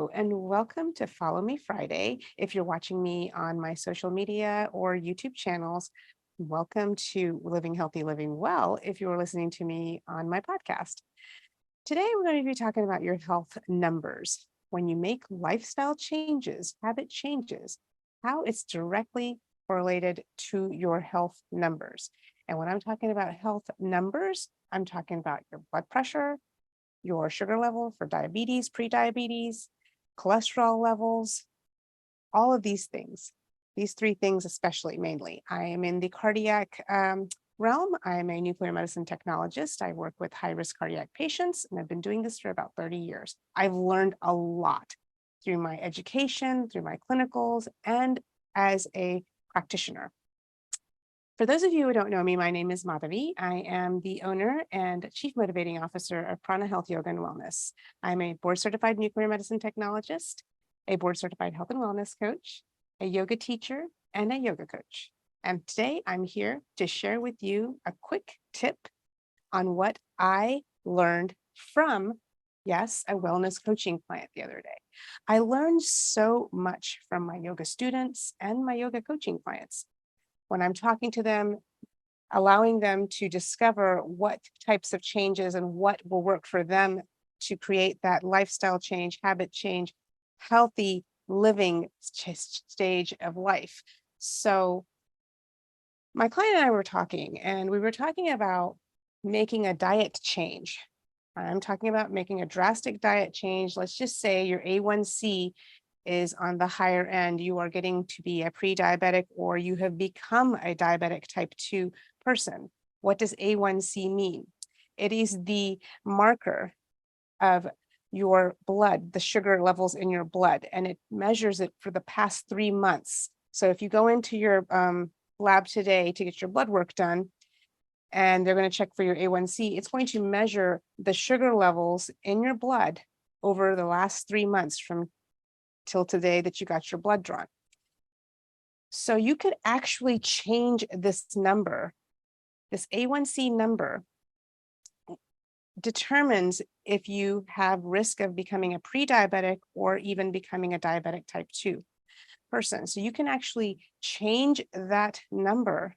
Hello, and welcome to Follow Me Friday. If you're watching me on my social media or YouTube channels, welcome to Living Healthy, Living Well. If you're listening to me on my podcast, today we're going to be talking about your health numbers. When you make lifestyle changes, habit changes, how it's directly correlated to your health numbers. And when I'm talking about health numbers, I'm talking about your blood pressure, your sugar level for diabetes, pre-diabetes, cholesterol levels, all of these things. These three things, especially mainly. I am in the cardiac realm. I'm a nuclear medicine technologist. I work with high-risk cardiac patients, and I've been doing this for about 30 years. I've learned a lot through my education, through my clinicals, and as a practitioner. For those of you who don't know me, my name is Madhavi. I am the owner and chief motivating officer of Prana Health Yoga and Wellness. I'm a board certified nuclear medicine technologist, a board certified health and wellness coach, a yoga teacher, and a yoga coach. And today I'm here to share with you a quick tip on what I learned from, yes, a wellness coaching client the other day. I learned so much from my yoga students and my yoga coaching clients. When I'm talking to them, allowing them to discover what types of changes and what will work for them to create that lifestyle change, habit change, healthy living stage of life. So my client and I were talking, and we were talking about making a diet change. I'm talking about making a drastic diet change. Let's just say your A1C is on the higher end. You are getting to be a pre-diabetic, or you have become a diabetic type 2 person. What does A1C mean? It is the marker of your blood, the sugar levels in your blood, and it measures it for the past 3 months. So if you go into your lab today to get your blood work done, and they're going to check for your A1C, it's going to measure the sugar levels in your blood over the last 3 months from till today that you got your blood drawn. So you could actually change this number. This A1C number determines if you have risk of becoming a pre-diabetic or even becoming a diabetic type 2 person. So you can actually change that number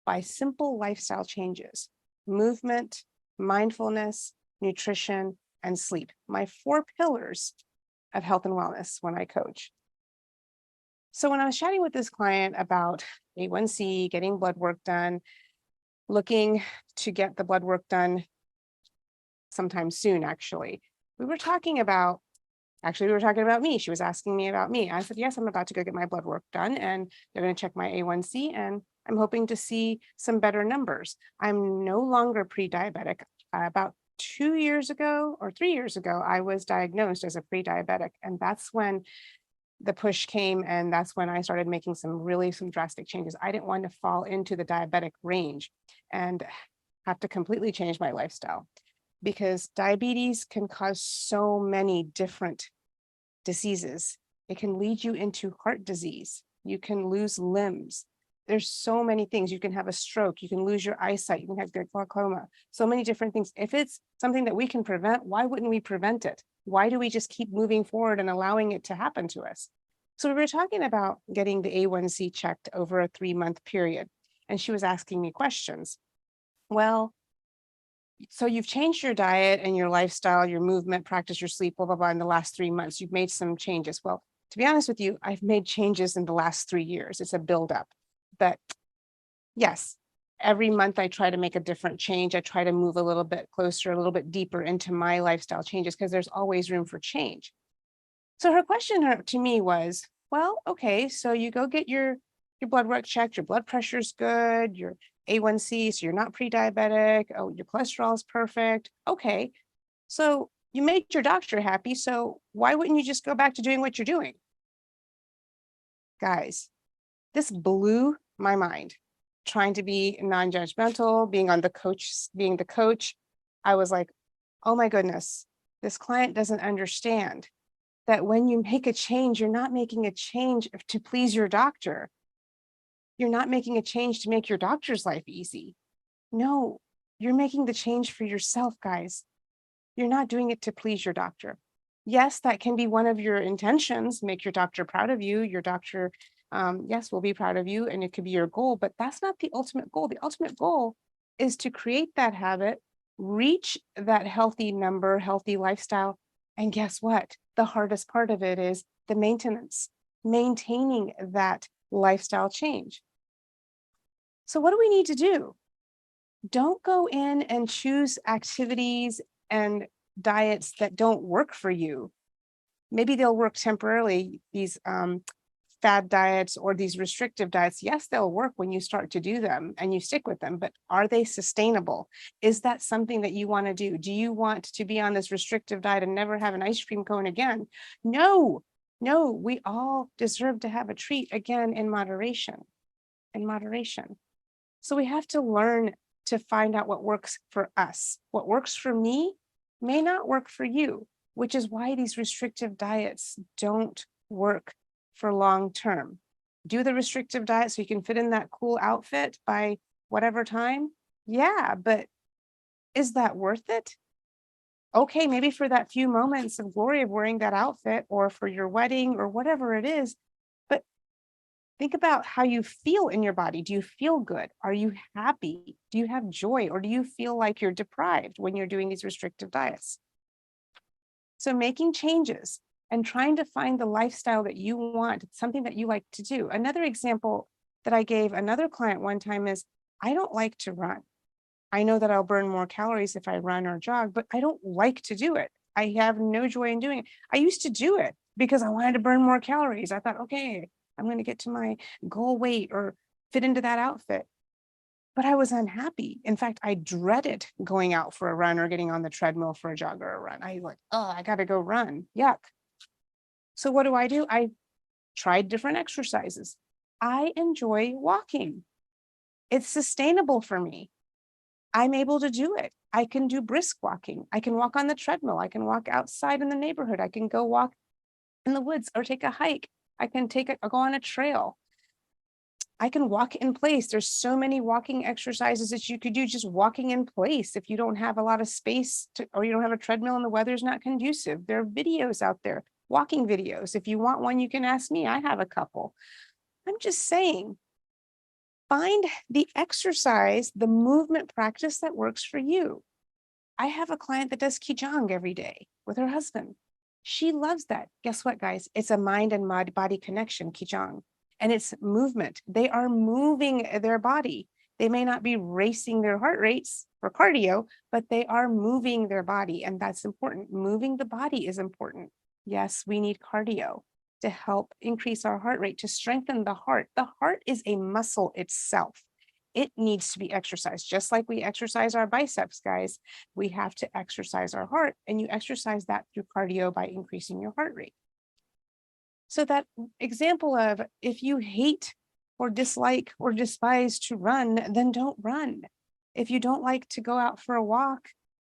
by simple lifestyle changes: movement, mindfulness, nutrition, and sleep. My 4 pillars of health and wellness when I coach. So when I was chatting with this client about A1C, getting blood work done, looking to get the blood work done sometime soon, actually, we were talking about me. She was asking me about me. I said, yes, I'm about to go get my blood work done, and they're going to check my A1C, and I'm hoping to see some better numbers. I'm no longer pre-diabetic. About 2 years ago or 3 years ago, I was diagnosed as a pre-diabetic, and that's when the push came, and that's when I started making some drastic changes. I didn't want to fall into the diabetic range and have to completely change my lifestyle, because diabetes can cause so many different diseases. It can lead you into heart disease. You can lose limbs. There's so many things. You can have a stroke. You can lose your eyesight. You can have glaucoma. So many different things. If it's something that we can prevent, why wouldn't we prevent it? Why do we just keep moving forward and allowing it to happen to us? So we were talking about getting the A1C checked over a 3-month period, and she was asking me questions. Well, so you've changed your diet and your lifestyle, your movement, practice, your sleep, blah, blah, blah, in the last 3 months. You've made some changes. Well, to be honest with you, I've made changes in the last 3 years. It's a buildup. But yes, every month I try to make a different change. I try to move a little bit closer, a little bit deeper into my lifestyle changes, because there's always room for change. So her question to me was, well, okay, so you go get your blood work checked, your blood pressure's good, your A1C, so you're not pre-diabetic, oh, your cholesterol is perfect. Okay, so you made your doctor happy, so why wouldn't you just go back to doing what you're doing? Guys, this blew my mind. Trying to be non-judgmental, being the coach, I was like, oh my goodness, this client doesn't understand that when you make a change, you're not making a change to please your doctor. You're not making a change to make your doctor's life easy. No, you're making the change for yourself, guys. You're not doing it to please your doctor. Yes, that can be one of your intentions, make your doctor proud of you. Your doctor, yes, will be proud of you, and it could be your goal, but that's not the ultimate goal. The ultimate goal is to create that habit, reach that healthy number, healthy lifestyle. And guess what? The hardest part of it is the maintenance, maintaining that lifestyle change. So, what do we need to do? Don't go in and choose activities and diets that don't work for you. Maybe they'll work temporarily, these fad diets or these restrictive diets. Yes, they'll work when you start to do them and you stick with them, but are they sustainable? Is that something that you want to do? Do you want to be on this restrictive diet and never have an ice cream cone again? No, no, we all deserve to have a treat again in moderation, in moderation. So we have to learn to find out what works for us. What works for me may not work for you, which is why these restrictive diets don't work for long term. Do the restrictive diet so you can fit in that cool outfit by whatever time. Yeah, but is that worth it? Okay, maybe for that few moments of glory of wearing that outfit or for your wedding or whatever it is. But think about how you feel in your body. Do you feel good? Are you happy? Do you have joy? Or do you feel like you're deprived when you're doing these restrictive diets? So, making changes and trying to find the lifestyle that you want, something that you like to do. Another example that I gave another client one time is I don't like to run. I know that I'll burn more calories if I run or jog, but I don't like to do it. I have no joy in doing it. I used to do it because I wanted to burn more calories. I thought, okay, I'm going to get to my goal weight or fit into that outfit. But I was unhappy. In fact, I dreaded going out for a run or getting on the treadmill for a jog or a run. I like, oh, I got to go run. Yuck. So what do? I tried different exercises. I enjoy walking. It's sustainable for me. I'm able to do it. I can do brisk walking. I can walk on the treadmill. I can walk outside in the neighborhood. I can go walk in the woods or take a hike. I can go on a trail. I can walk in place. There's so many walking exercises that you could do just walking in place if you don't have a lot of space to, or you don't have a treadmill and the weather's not conducive. There are videos out there, walking videos. If you want one, you can ask me. I have a couple. I'm just saying, find the exercise, the movement practice that works for you. I have a client that does Qigong every day with her husband. She loves that. Guess what, guys? It's a mind and body connection, Qigong, and it's movement. They are moving their body. They may not be racing their heart rates for cardio, but they are moving their body, and that's important. Moving the body is important. Yes, we need cardio to help increase our heart rate, to strengthen the heart. The heart is a muscle itself. It needs to be exercised, just like we exercise our biceps, guys. We have to exercise our heart, and you exercise that through cardio by increasing your heart rate. So that example of if you hate or dislike or despise to run, then don't run. If you don't like to go out for a walk,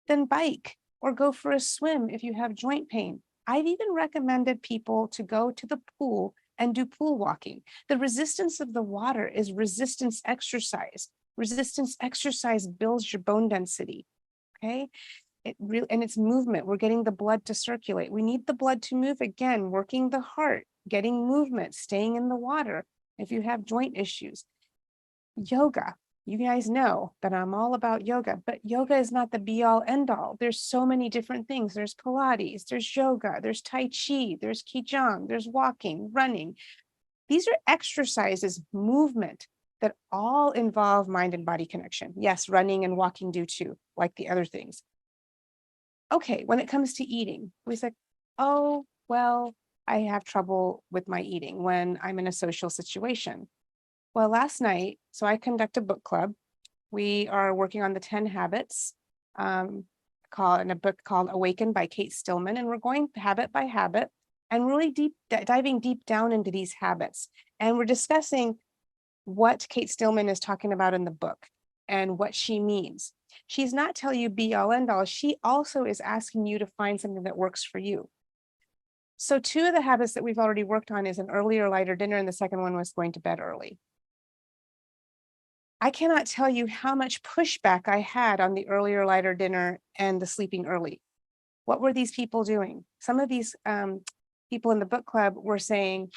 then bike or go for a swim if you have joint pain. I've even recommended people to go to the pool and do pool walking. The resistance of the water is resistance exercise. Resistance exercise builds your bone density. Okay. And it's movement. We're getting the blood to circulate. We need the blood to move again, working the heart, getting movement, staying in the water. If you have joint issues, yoga. You guys know that I'm all about yoga, but yoga is not the be all end all. There's so many different things. There's Pilates, there's yoga, there's Tai Chi, there's Qigong, there's walking, running. These are exercises, movement that all involve mind and body connection. Yes, running and walking do too, like the other things. Okay, when it comes to eating, we say, oh, well, I have trouble with my eating when I'm in a social situation. Well, last night, so I conduct a book club. We are working on the 10 habits in a book called Awaken by Kate Stillman. And we're going habit by habit and really diving deep down into these habits. And we're discussing what Kate Stillman is talking about in the book and what she means. She's not telling you be all end all. She also is asking you to find something that works for you. So 2 of the habits that we've already worked on is an earlier, lighter dinner, and the second one was going to bed early. I cannot tell you how much pushback I had on the earlier, lighter dinner and the sleeping early. What were these people doing? Some of these people in the book club were saying,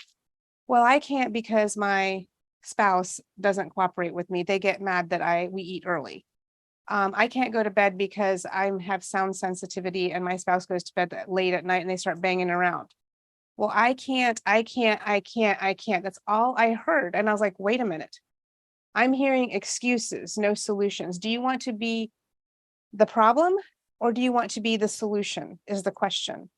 well, I can't because my spouse doesn't cooperate with me. They get mad that we eat early. I can't go to bed because I have sound sensitivity and my spouse goes to bed late at night and they start banging around. Well, I can't. That's all I heard. And I was like, wait a minute. I'm hearing excuses, no solutions. Do you want to be the problem or do you want to be the solution? Is the question.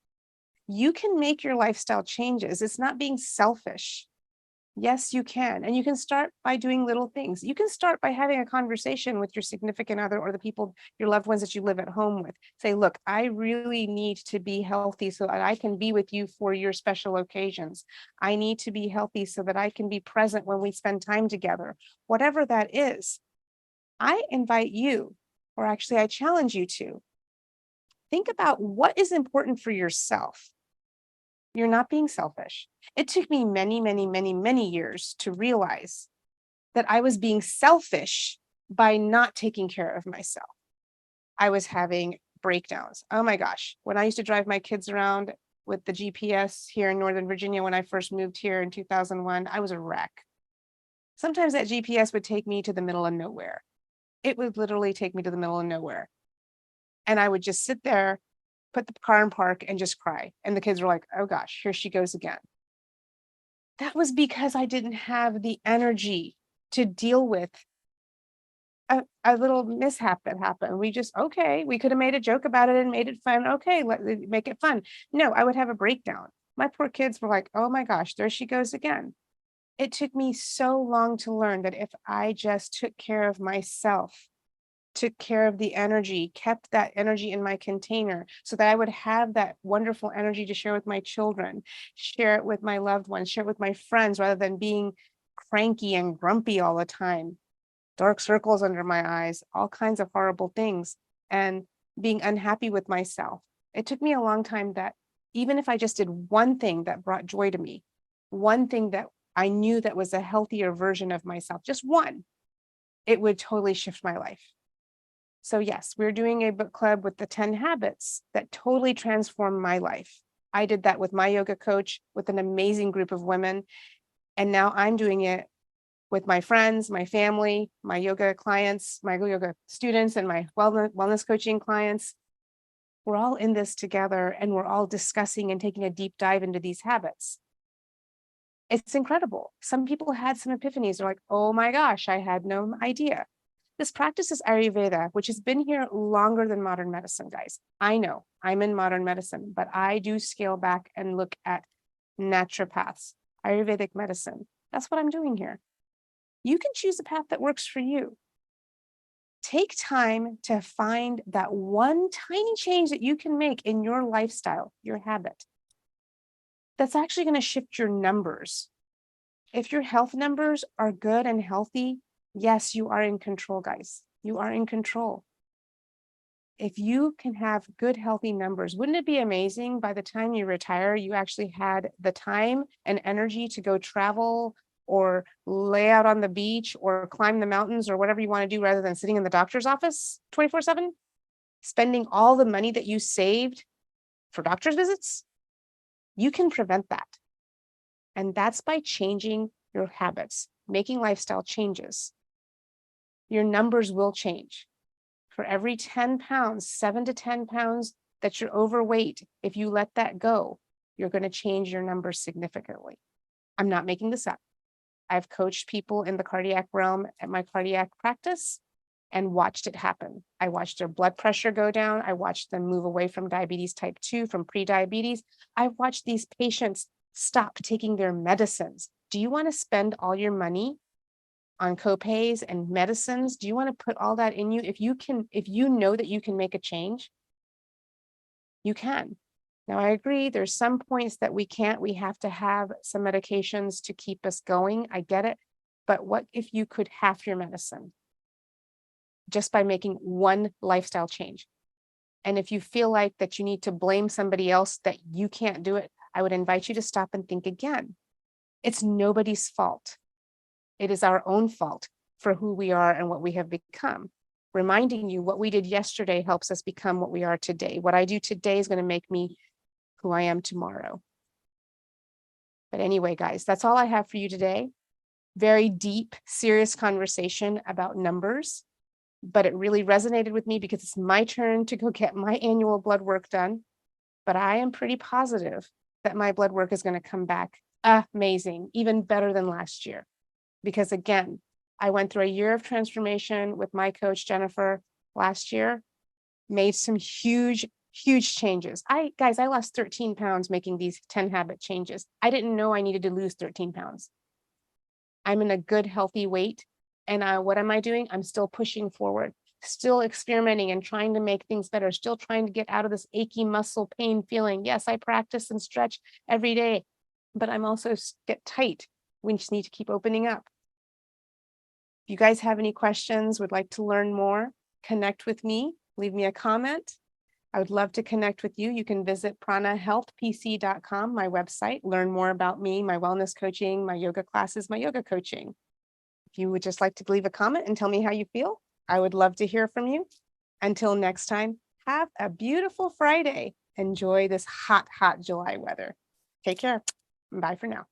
You can make your lifestyle changes. It's not being selfish. Yes, you can. And you can start by doing little things. You can start by having a conversation with your significant other or the people, your loved ones that you live at home with. Say, look, I really need to be healthy so that I can be with you for your special occasions. I need to be healthy so that I can be present when we spend time together. Whatever that is, I invite you, or actually I challenge you to think about what is important for yourself. You're not being selfish. It took me many, many, many, many years to realize that I was being selfish by not taking care of myself. I was having breakdowns. Oh my gosh. When I used to drive my kids around with the GPS here in Northern Virginia, when I first moved here in 2001, I was a wreck. Sometimes that GPS would take me to the middle of nowhere. It would literally take me to the middle of nowhere. And I would just sit there, put the car in park and just cry. And the kids were like, oh gosh, here she goes again. That was because I didn't have the energy to deal with a little mishap that happened. We could have made a joke about it and made it fun. Okay, make it fun. No, I would have a breakdown. My poor kids were like, oh my gosh, there she goes again. It took me so long to learn that if I just took care of myself, took care of the energy, kept that energy in my container so that I would have that wonderful energy to share with my children, share it with my loved ones, share it with my friends rather than being cranky and grumpy all the time, dark circles under my eyes, all kinds of horrible things, and being unhappy with myself. It took me a long time that even if I just did one thing that brought joy to me, one thing that I knew that was a healthier version of myself, just one, it would totally shift my life. So yes, we're doing a book club with the 10 habits that totally transformed my life. I did that with my yoga coach, with an amazing group of women. And now I'm doing it with my friends, my family, my yoga clients, my yoga students, and my wellness coaching clients. We're all in this together and we're all discussing and taking a deep dive into these habits. It's incredible. Some people had some epiphanies. They're like, oh my gosh, I had no idea. This practice is Ayurveda, which has been here longer than modern medicine, guys. I know I'm in modern medicine, but I do scale back and look at naturopaths, Ayurvedic medicine. That's what I'm doing here. You can choose a path that works for you. Take time to find that one tiny change that you can make in your lifestyle, your habit, that's actually going to shift your numbers. If your health numbers are good and healthy, yes, you are in control, guys. You are in control. If you can have good, healthy numbers, wouldn't it be amazing by the time you retire, you actually had the time and energy to go travel or lay out on the beach or climb the mountains or whatever you want to do rather than sitting in the doctor's office 24/7, spending all the money that you saved for doctor's visits? You can prevent that. And that's by changing your habits, making lifestyle changes. Your numbers will change. For every 10 pounds, 7 to 10 pounds that you're overweight, if you let that go, you're going to change your numbers significantly. I'm not making this up. I've coached people in the cardiac realm at my cardiac practice and watched it happen. I watched their blood pressure go down. I watched them move away from diabetes type 2, from prediabetes. I've watched these patients stop taking their medicines. Do you want to spend all your money on copays and medicines? Do you want to put all that in you? If you know that you can make a change, you can. Now, I agree, there's some points that we can't. We have to have some medications to keep us going. I get it. But what if you could half your medicine just by making one lifestyle change? And if you feel like that you need to blame somebody else that you can't do it, I would invite you to stop and think again. It's nobody's fault. It is our own fault for who we are and what we have become. reminding you what we did yesterday helps us become what we are today. What I do today is going to make me who I am tomorrow. But anyway, guys, that's all I have for you today. Very deep, serious conversation about numbers, but it really resonated with me because it's my turn to go get my annual blood work done. But I am pretty positive that my blood work is going to come back amazing, even better than last year. Because again, I went through a year of transformation with my coach, Jennifer, last year, made some huge, huge changes. Guys, I lost 13 pounds making these 10 habit changes. I didn't know I needed to lose 13 pounds. I'm in a good, healthy weight. And what am I doing? I'm still pushing forward, still experimenting and trying to make things better, still trying to get out of this achy muscle pain feeling. Yes, I practice and stretch every day, but I'm also get tight. We just need to keep opening up. If you guys have any questions, would like to learn more, connect with me, leave me a comment. I would love to connect with you. You can visit pranahealthpc.com, my website, learn more about me, my wellness coaching, my yoga classes, my yoga coaching. If you would just like to leave a comment and tell me how you feel, I would love to hear from you. Until next time, have a beautiful Friday. Enjoy this hot, hot July weather. Take care. Bye for now.